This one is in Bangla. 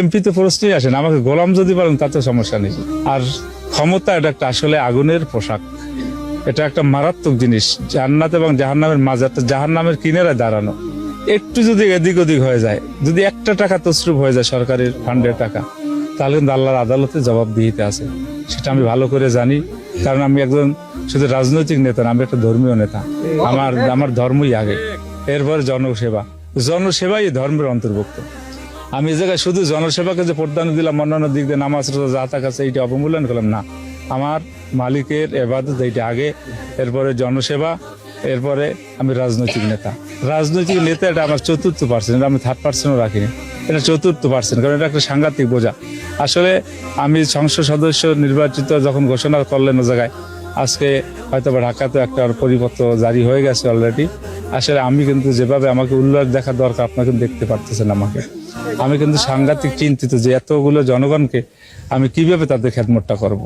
এমপিতে প্রশ্নই আসে না, আমাকে গোলাম যদি বলেন তাতে সমস্যা নেই। আর ক্ষমতা এটা একটা আসলে আগুনের পোশাক, এটা একটা মারাত্মক জিনিস। জান্নাত এবং জাহান্নামের মাঝে একটা জাহান্নামের কিনারায় দাঁড়ানো। একটু যদি এদিক ওদিক হয়ে যায়, যদি একটা টাকা তসরুপ হয়ে যায় সরকারের ফান্ডের টাকা, তাহলে কিন্তু আল্লাহর আদালতে জবাবদিহিতে আছে। সেটা আমি ভালো করে জানি, কারণ আমি একজন শুধু রাজনৈতিক নেতা না, আমি একটা ধর্মীয় নেতা। আমার ধর্মই আগে, এরপরে জনসেবা। জনসেবাই ধর্মের অন্তর্ভুক্ত। আমি এই জায়গায় শুধু জনসেবাকে যে প্রাধান্য দিলাম, অন্যান্য দিক দিয়ে নামাজ রোজা যা কাছে এইটা অবমূল্যায়ন করলাম না। আমার মালিকের ইবাদত এইটা আগে, এরপরে জনসেবা, এরপরে আমি রাজনৈতিক নেতা। রাজনৈতিক নেতা এটা আমার 4th%, এটা আমি 3rd%ও রাখিনি, এটা 4th%, কারণ এটা একটা সাংঘাতিক বোঝা। আসলে আমি সংসদ সদস্য নির্বাচিত যখন ঘোষণা করলেন ও জায়গায়, আজকে হয়তো ঢাকাতে একটা পরিপত্র জারি হয়ে গেছে অলরেডি। আসলে আমি কিন্তু যেভাবে আমাকে উল্লাস দেখা দরকার, আপনাকে দেখতে পারতেছেন আমাকে। আমি কিন্তু সাংঘাতিক চিন্তিত যে এতগুলো জনগণকে আমি কিভাবে তাদের খেদমতটা করব।